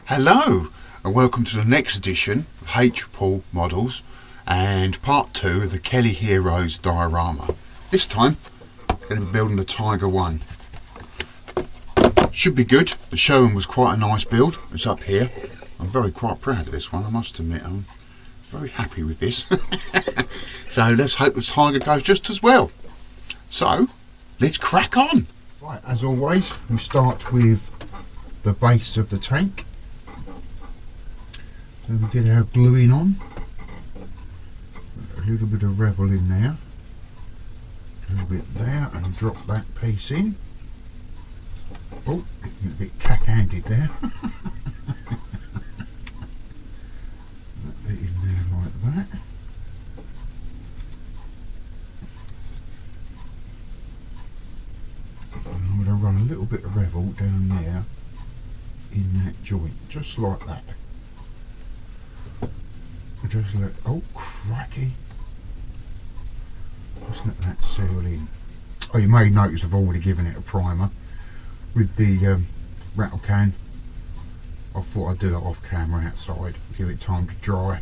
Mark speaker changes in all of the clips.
Speaker 1: Hello and welcome to the next edition of H-Paul Models and part 2 of the Kelly Heroes diorama. This time I'm going to be building the Tiger 1. Should be good. The showroom was quite a nice build. It's up here. I'm quite proud of this one, I must admit. I'm very happy with this. So let's hope the Tiger goes just as well. So let's crack on. Right, as always we start with the base of the tank. So we get our gluing on, a little bit of revel in there, a little bit there, and drop that piece in. Oh, a bit cack-handed there. That bit in there like that. And I'm going to run a little bit of revel down there in that joint, just like that. Just let, oh cracky, just let that seal in. Oh, you may notice I've already given it a primer with the rattle can. I thought I'd do that off camera outside, give it time to dry,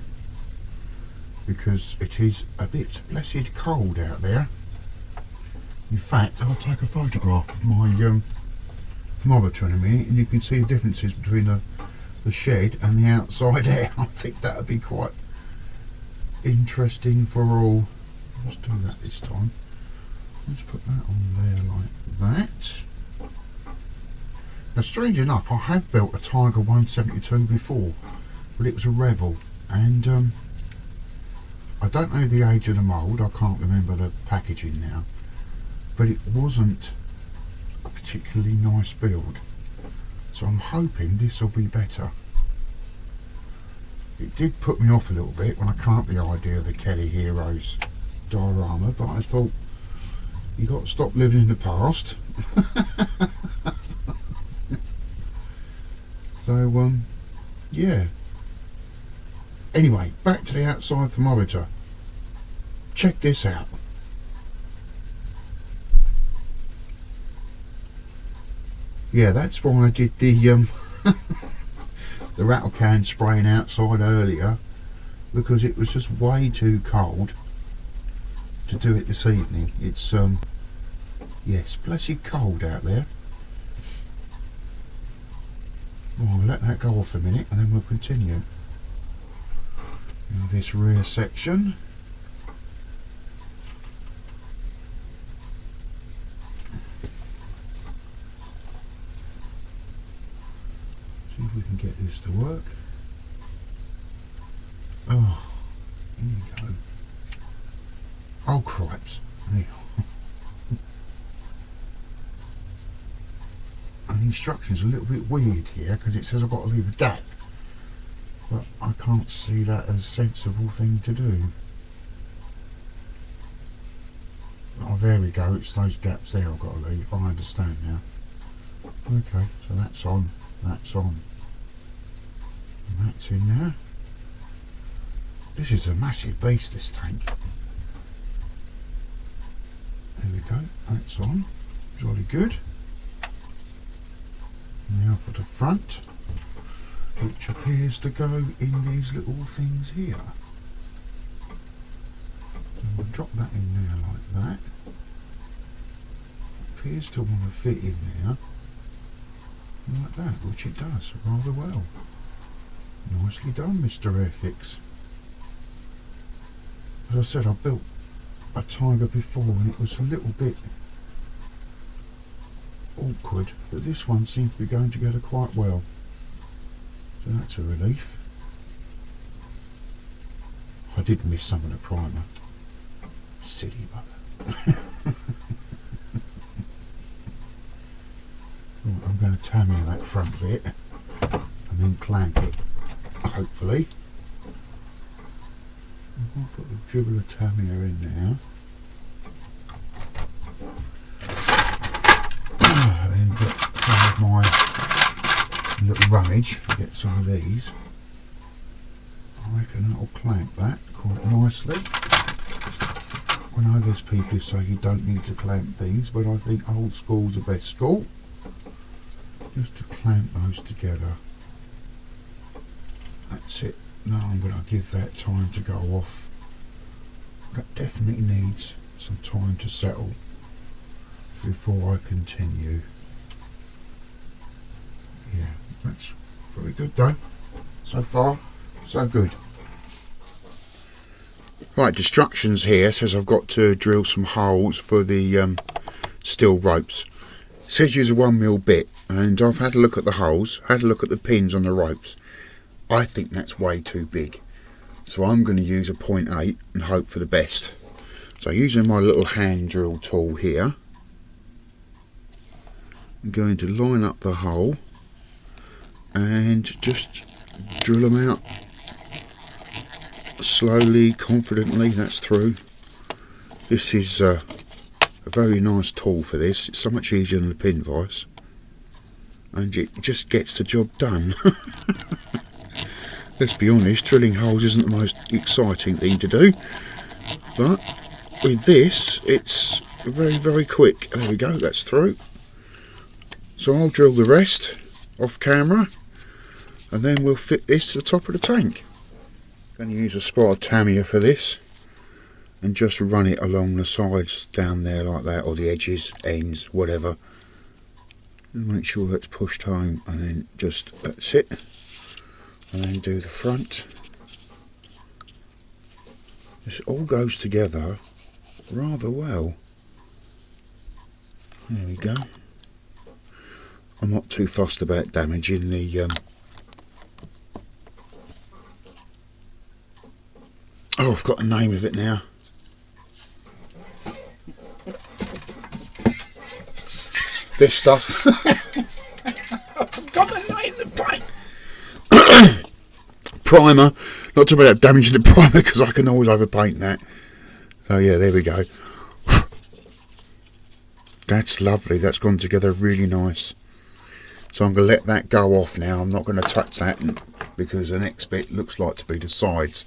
Speaker 1: because it is a bit blessed cold out there. In fact, I'll take a photograph of my thermometer in a minute and you can see the differences between the shed and the outside air. I think that would be quite interesting for all. Let's do that this time. Let's put that on there like that. Now, strange enough, I have built a Tiger 172 before, but it was a Revel, and I don't know the age of the mould. I can't remember the packaging now, but it wasn't a particularly nice build, so I'm hoping this will be better. It did put me off a little bit when I came up with the idea of the Kelly Heroes diorama, but I thought, you got to stop living in the past. So yeah, anyway, back to the outside thermometer. Check this out. Yeah, that's why I did the the rattle can spraying outside earlier, because it was just way too cold to do it this evening. It's yes, blessed cold out there. Well, I'll let that go off a minute and then we'll continue. Now this rear section. See if we can get this to work. Oh, here you go. Oh cripes. There. And the instructions are a little bit weird here because it says I've got to leave a gap, but I can't see that as a sensible thing to do. Oh, there we go, it's those gaps there I've got to leave. I understand now. Okay, so that's on, that's on, and that's in there. This is a massive beast, this tank. There we go, that's on, jolly good. Now for the front, which appears to go in these little things here. So we'll drop that in there like that. Appears to want to fit in there like that, which it does rather well. Nicely done, Mr. Airfix. As I said, I built a Tiger before and it was a little bit awkward, but this one seems to be going together quite well, so that's a relief. I did miss some of the primer, silly bugger. Right, I'm going to tammy that front bit and then clamp it, hopefully. I'll put a dribble of tammier in there. And get some of my little rummage, get some of these. I reckon that'll clamp that quite nicely. I know there's people who say you don't need to clamp things, but I think old school's the best school. Just to clamp those together. that's it. Now I'm going to give that time to go off. That definitely needs some time to settle before I continue. Yeah, that's very good though. So far, so good. Right, instructions here says I've got to drill some holes for the steel ropes. It says use a 1mm bit, and I've had a look at the holes, had a look at the pins on the ropes. I think that's way too big, so I'm going to use a 0.8 and hope for the best. So using my little hand drill tool here, I'm going to line up the hole and just drill them out slowly, confidently. That's through. This is a very nice tool for this. It's so much easier than the pin vise, and it just gets the job done. Let's be honest, drilling holes isn't the most exciting thing to do, but with this it's very, very quick. There we go, that's through. So I'll drill the rest off camera, and then we'll fit this to the top of the tank. I'm going to use a spot of Tamiya for this and just run it along the sides down there like that, or the edges, ends, whatever. And make sure that's pushed home, and then just, that's it. And then do the front. This all goes together rather well. There we go. I'm not too fussed about damaging the oh, I've got the name of it now. This stuff. I've got the name of the paint. Primer. Not talking about damaging the primer, because I can always overpaint that. So yeah, there we go. That's lovely. That's gone together really nice. So I'm going to let that go off now. I'm not going to touch that because the next bit looks like to be the sides,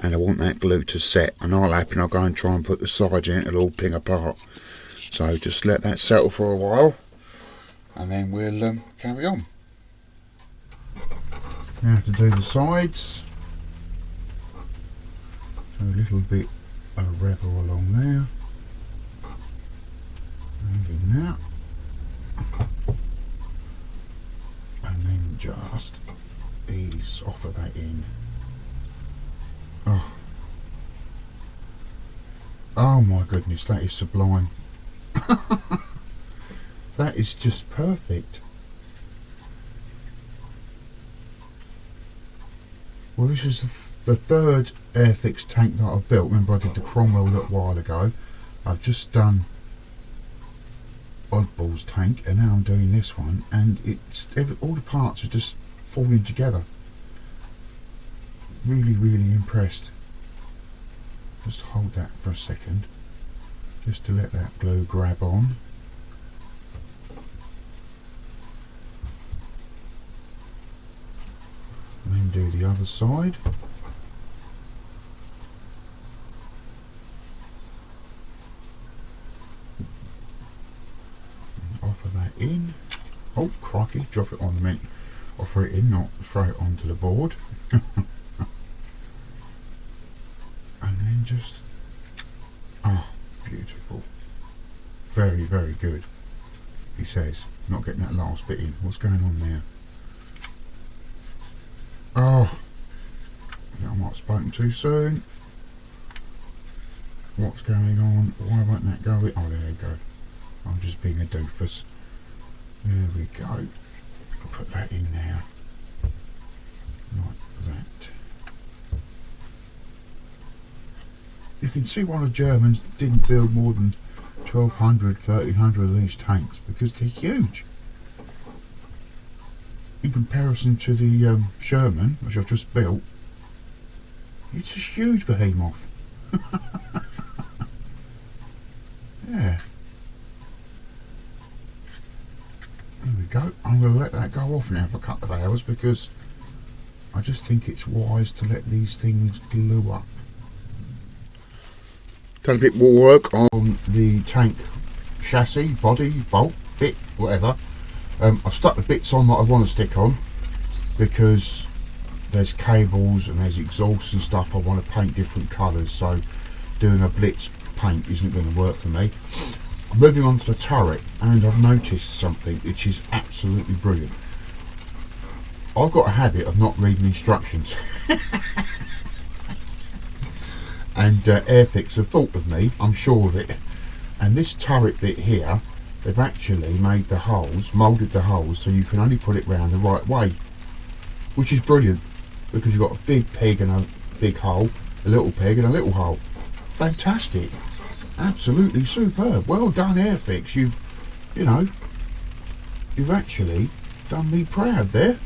Speaker 1: and I want that glue to set. And I'll happen, I'll go and try and put the sides in. It'll all ping apart. So just let that settle for a while, and then we'll carry on. Now to do the sides. So a little bit of revel along there, and in that, and then just ease off of that in. Oh my goodness, that is sublime. That is just perfect. Well, this is the third Airfix tank that I've built. Remember, I did the Cromwell a little while ago. I've just done Oddball's tank, and now I'm doing this one, and it's all the parts are just falling together. Really, really impressed. Just hold that for a second, just to let that glue grab on. And then do the other side. And offer that in. Oh crikey, drop it on the mint. Offer it in, not throw it onto the board. And then just, oh, beautiful. Very, very good. He says, not getting that last bit in. What's going on there? Oh, I might have spoken too soon. What's going on? Why won't that go in? Oh, there you go. I'm just being a doofus. There we go. I'll put that in there. Like that. You can see why the Germans didn't build more than 1,200, 1,300 of these tanks, because they're huge. In comparison to the Sherman, which I've just built, it's a huge behemoth. Yeah. There we go. I'm going to let that go off now for a couple of hours, because I just think it's wise to let these things glue up. Done a bit more work on the tank chassis, body, bolt, bit, whatever. I've stuck the bits on that I want to stick on, because there's cables and there's exhausts and stuff. I want to paint different colours, so doing a blitz paint isn't going to work for me. Moving on to the turret, and I've noticed something which is absolutely brilliant. I've got a habit of not reading instructions. And Airfix have thought of me, I'm sure of it. And this turret bit here, they've actually made the holes, moulded the holes, so you can only put it round the right way, which is brilliant, because you've got a big peg and a big hole, a little peg and a little hole. Fantastic, absolutely superb. Well done, Airfix. You've actually done me proud there,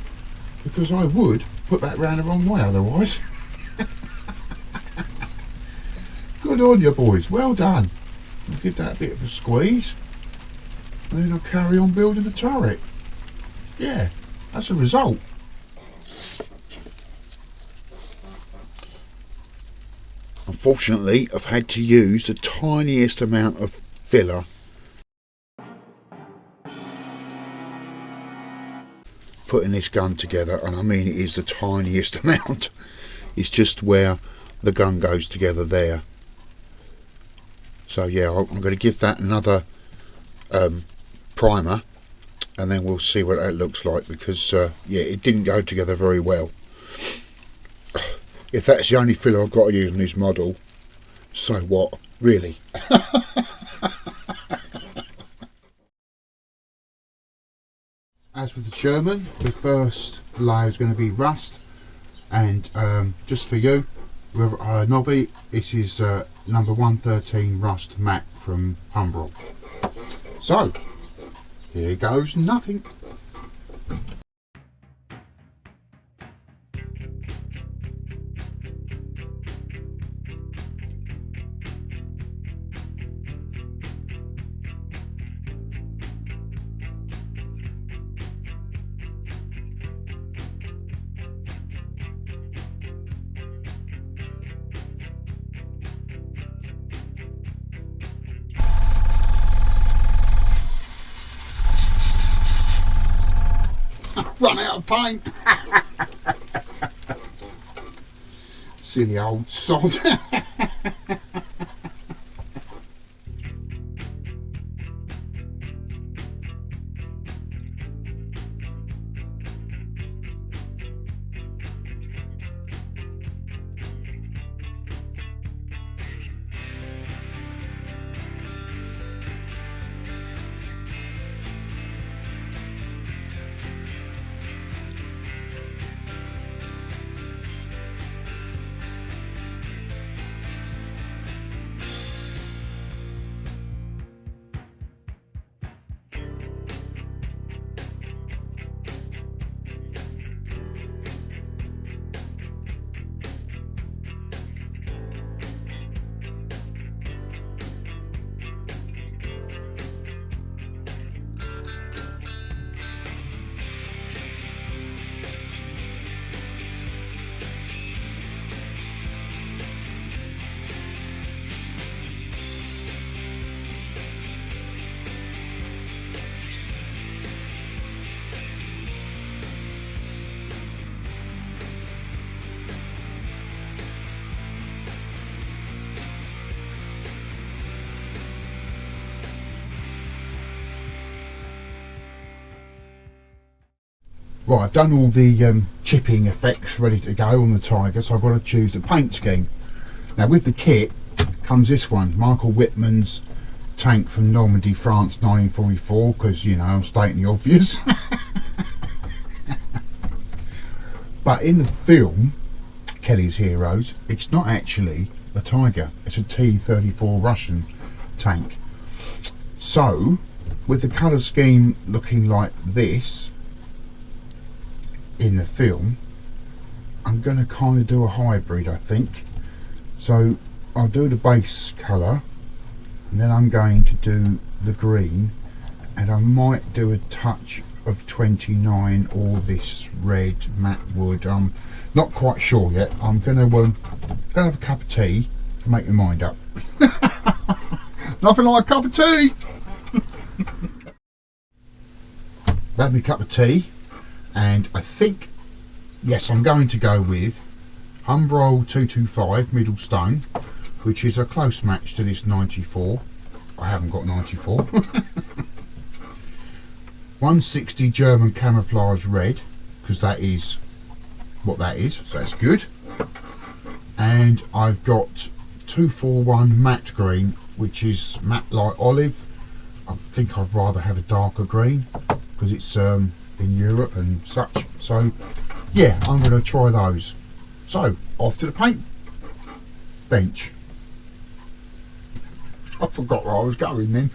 Speaker 1: because I would put that round the wrong way otherwise. Good on you, boys, well done. I'll give that a bit of a squeeze, and then I'll carry on building the turret. Yeah, that's the result. Unfortunately, I've had to use the tiniest amount of filler putting this gun together, and I mean it is the tiniest amount. It's just where the gun goes together there. So yeah, I'm going to give that another primer, and then we'll see what that looks like, because yeah, it didn't go together very well. If that's the only filler I've got to use on this model, so what, really? As with the German, the first layer is going to be rust, and just for you, Nobby, this is number 113 Rust Matte from Humbrol. So, here goes nothing. Run out of paint. Silly old sod. Right, I've done all the chipping effects ready to go on the Tiger, so I've got to choose the paint scheme. Now with the kit comes this one, Michael Whitman's tank from Normandy, France, 1944, because, you know, I'm stating the obvious. But in the film, Kelly's Heroes, it's not actually a Tiger, it's a T-34 Russian tank. So, with the colour scheme looking like this in the film, I'm going to kind of do a hybrid, I think. So I'll do the base colour, and then I'm going to do the green, and I might do a touch of 29 or this red matte wood. I'm not quite sure yet. I'm going to have a cup of tea to make my mind up. Nothing like a cup of tea. I've had my cup of tea, and I think yes, I'm going to go with Humbrol 225 Middle Stone, which is a close match to this 94. I haven't got 94. 160 German Camouflage Red, because that is what that is, so that's good. And I've got 241 Matte Green, which is matte light olive. I think I'd rather have a darker green because it's in Europe and such. So yeah, I'm going to try those. So off to the paint bench. I forgot where I was going then.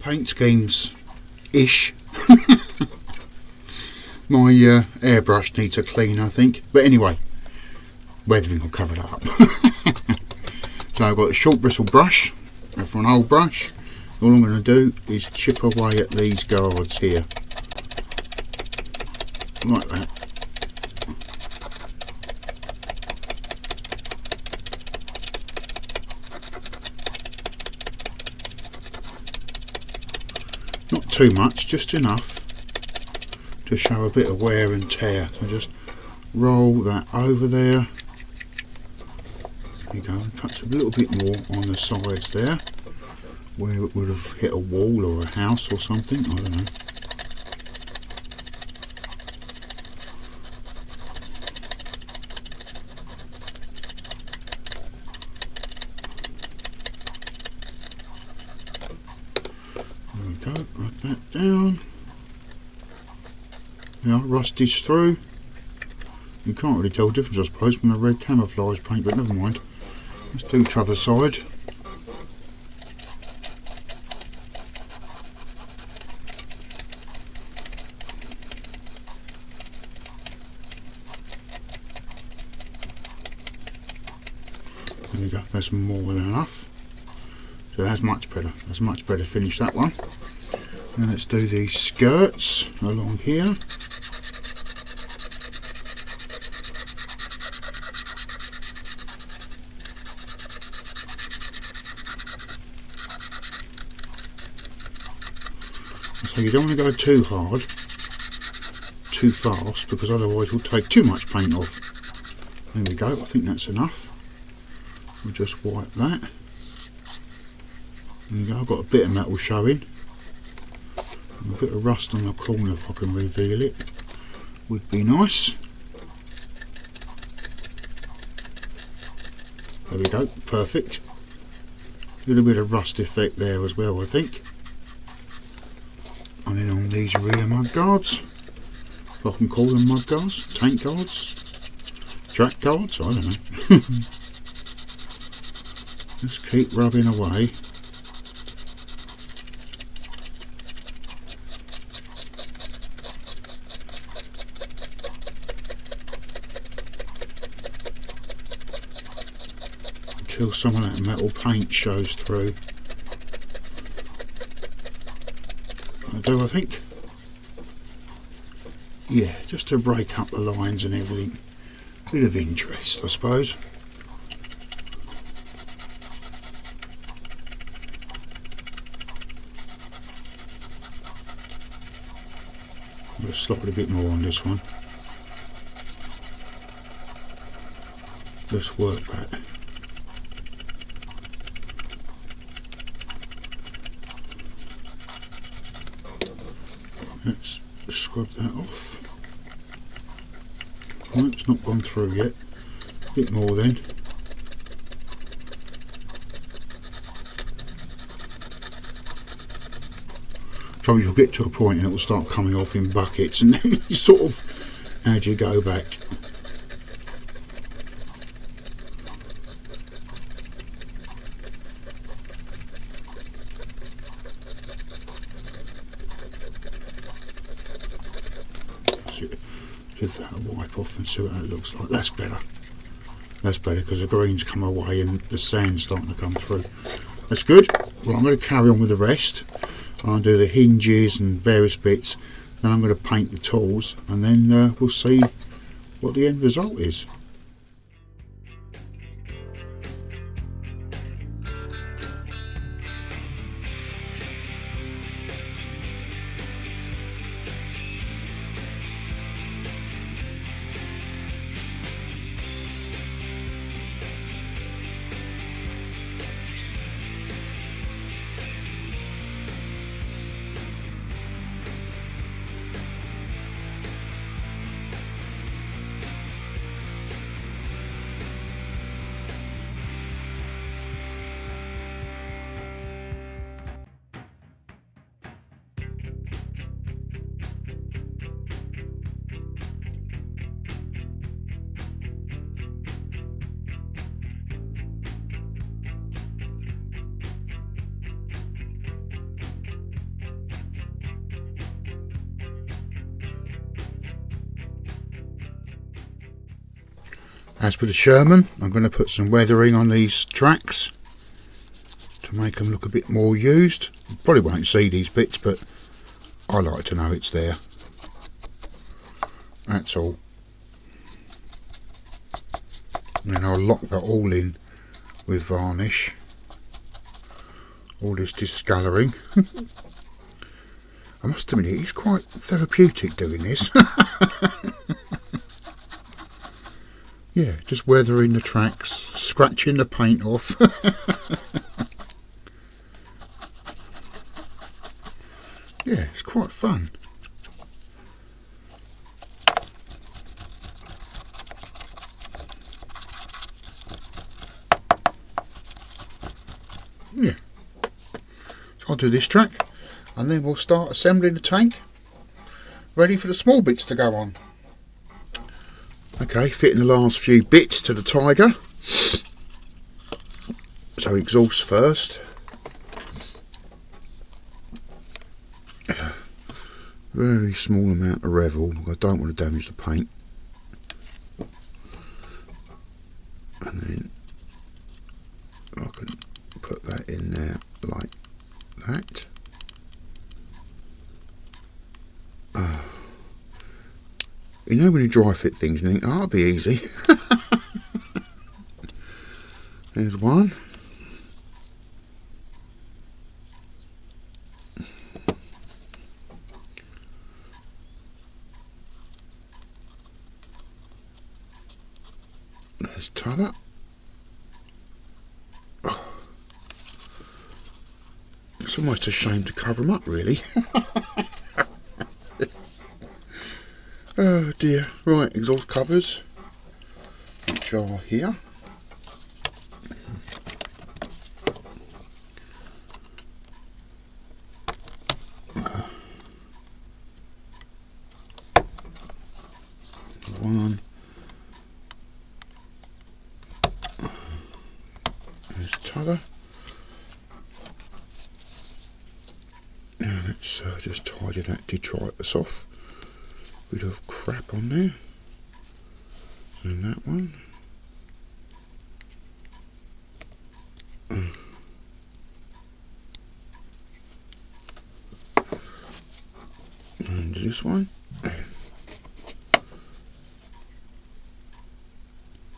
Speaker 1: Paint schemes ish. My airbrush needs a clean, I think, but anyway, weathering will cover that up. So I've got a short bristle brush for an old brush. All I'm going to do is chip away at these guards here like that. Not too much, just enough to show a bit of wear and tear. So just roll that over there. There you go, perhaps a little bit more on the sides there, where it would have hit a wall or a house or something, I don't know. There we go, write that down. Now rustage through. You can't really tell the difference, I suppose, from the red camouflage paint, but never mind. Let's do each other side. There we go, that's more than enough. So that's much better. That's much better finish, that one. Now let's do these skirts along here. So you don't want to go too hard, too fast, because otherwise we'll take too much paint off. There we go, I think that's enough. We'll just wipe that. There you go, I've got a bit of metal showing. And a bit of rust on the corner, if I can reveal it, would be nice. There we go, perfect. A little bit of rust effect there as well, I think. And then on these rear mud guards, if I can call them mud guards, tank guards, track guards, I don't know. Just keep rubbing away. Until some of that metal paint shows through. I do, I think. Yeah, just to break up the lines and everything. Bit of interest, I suppose. I'll slop it a bit more on this one. Just work that. Let's scrub that off. Right, it's not gone through yet. A bit more then. Trouble is you'll get to a point and it will start coming off in buckets, and then you sort of, how do you go back? Give that a wipe off and see what that looks like. That's better. That's better because the green's come away and the sand's starting to come through. That's good. Well, I'm going to carry on with the rest. I'll do the hinges and various bits. Then I'm going to paint the tools, and then we'll see what the end result is. As for the Sherman, I'm going to put some weathering on these tracks to make them look a bit more used. You probably won't see these bits, but I like to know it's there. That's all. And then I'll lock that all in with varnish. All this discolouring. I must admit, it's quite therapeutic doing this. Yeah, just weathering the tracks, scratching the paint off. Yeah, it's quite fun. Yeah. So I'll do this track, and then we'll start assembling the tank, ready for the small bits to go on. Okay, fitting the last few bits to the Tiger. So exhaust first. Very small amount of Revel. I don't want to damage the paint. And then I can put that in there like that. You know when you dry fit things and you think, oh, that'll be easy. There's one. There's t'other. Oh. It's almost a shame to cover them up, really. Oh dear. Right, exhaust covers, which are here. One. There's t'other. Now let's just tidy that detritus off. Bit of crap on there. And that one. And this one.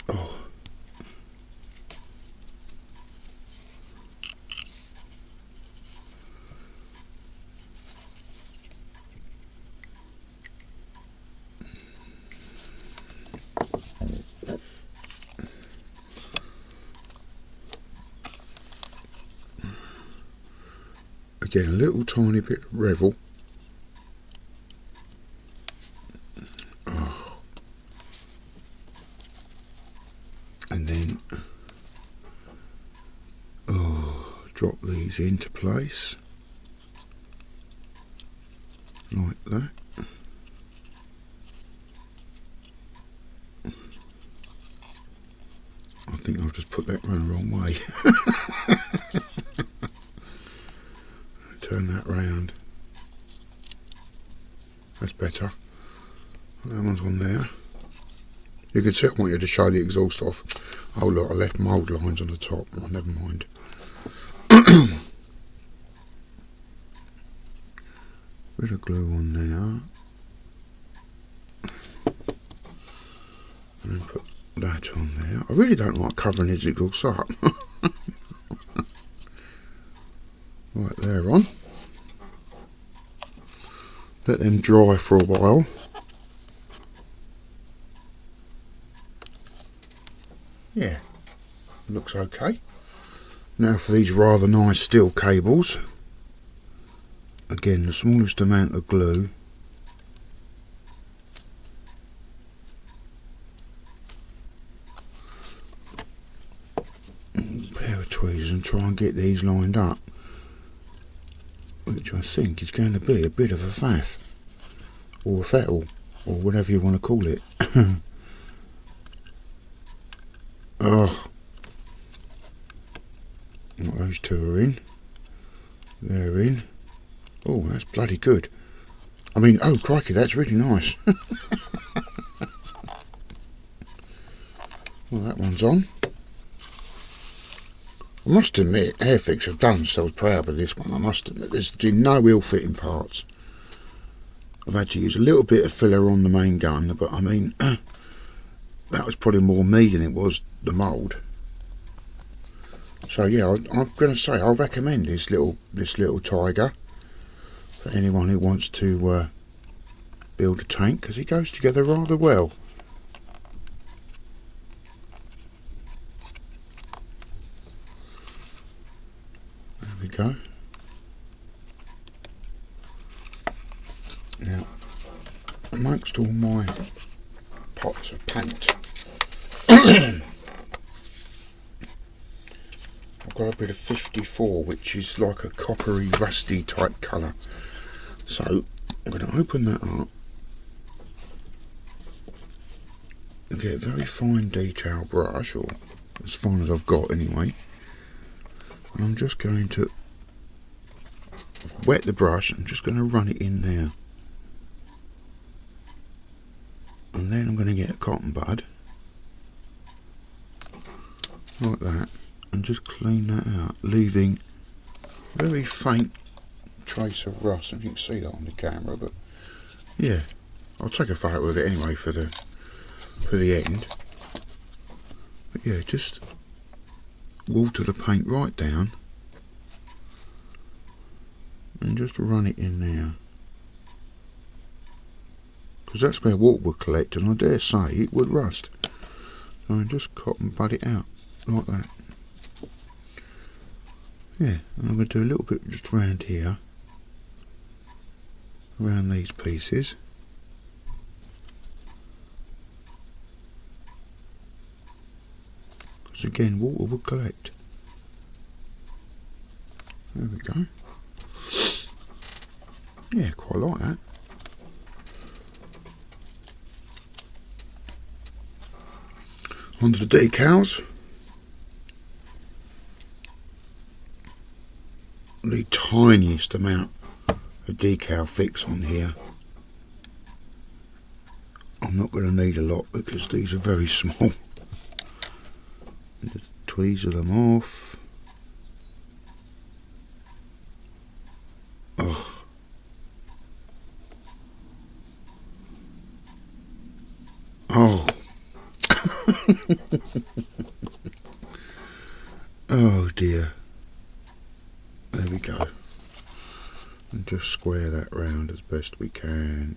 Speaker 1: Oh. Again, a little tiny bit of Revel. drop these into place like that. I think I've just put that one the wrong way. Turn that round. That's better. That one's on there. You can see I want you to show the exhaust off. Oh look, I left mould lines on the top. Oh, never mind. Bit of glue on there. And then put that on there. I really don't like covering his exhaust up. Right, they're on. Let them dry for a while. Yeah, looks okay. Now for these rather nice steel cables. Again, the smallest amount of glue. A pair of tweezers and try and get these lined up. Which I think is going to be a bit of a faff. Or a fettle. Or whatever you want to call it. Oh. Well, those two are in. They're in. Oh, that's bloody good. I mean, oh crikey, that's really nice. Well, that one's on. I must admit, Airfix have done themselves proud with this one. I must admit, there's been no ill-fitting parts. I've had to use a little bit of filler on the main gun, but I mean, that was probably more me than it was the mould. So yeah, I'm going to say I'll recommend this little tiger for anyone who wants to build a tank, because it goes together rather well. There we go. Now, amongst all my pots of paint, I've got a bit of 54, which is like a coppery, rusty type colour. So I'm going to open that up and get a very fine detail brush, or as fine as I've got anyway. And I'm just going to wet the brush. I'm just going to run it in there. And then I'm going to get a cotton bud, like that, and just clean that out, leaving a very faint trace of rust. And you can see that on the camera, but yeah, I'll take a photo of it anyway for the end. But yeah, just water the paint right down and just run it in there, because that's where water would collect, and I dare say it would rust. So I just cotton bud it out like that. Yeah, and I'm going to do a little bit just around here, around these pieces. Because again, water would collect. There we go. Yeah, quite like that. Onto the decals. The tiniest amount of decal fix on here. I'm not going to need a lot because these are very small. Just tweezer them off. Oh. Oh. Oh dear. There we go. And just square that round as best we can.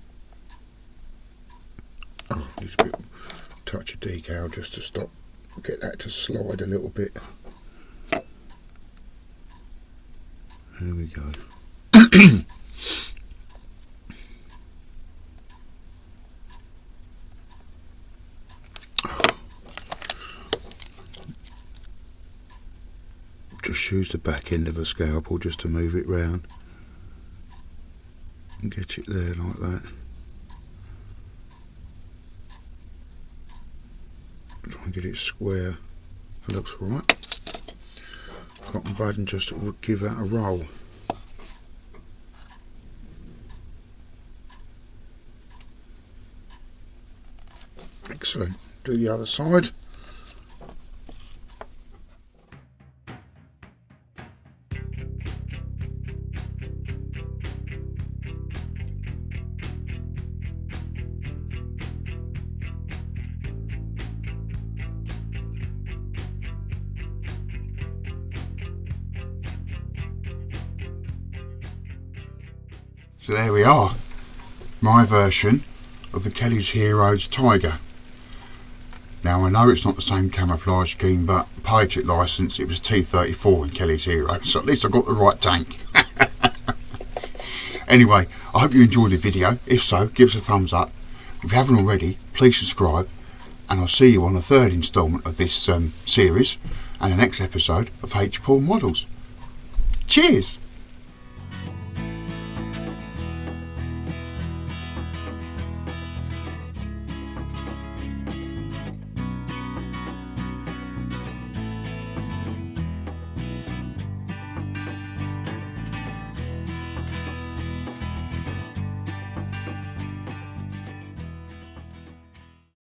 Speaker 1: Oh, needs a bit touch of decal just to stop, get that to slide a little bit. There we go. Just use the back end of a scalpel just to move it round and get it there like that. Try and get it square. That looks alright. Cotton bud and just give that a roll. Excellent. Do the other side. So there we are, my version of the Kelly's Heroes Tiger. Now I know it's not the same camouflage scheme, but patent licence, it was T34 in Kelly's Heroes, so at least I got the right tank. Anyway, I hope you enjoyed the video. If so, give us a thumbs up. If you haven't already, please subscribe, and I'll see you on the third instalment of this series and the next episode of H. Paul Models. Cheers!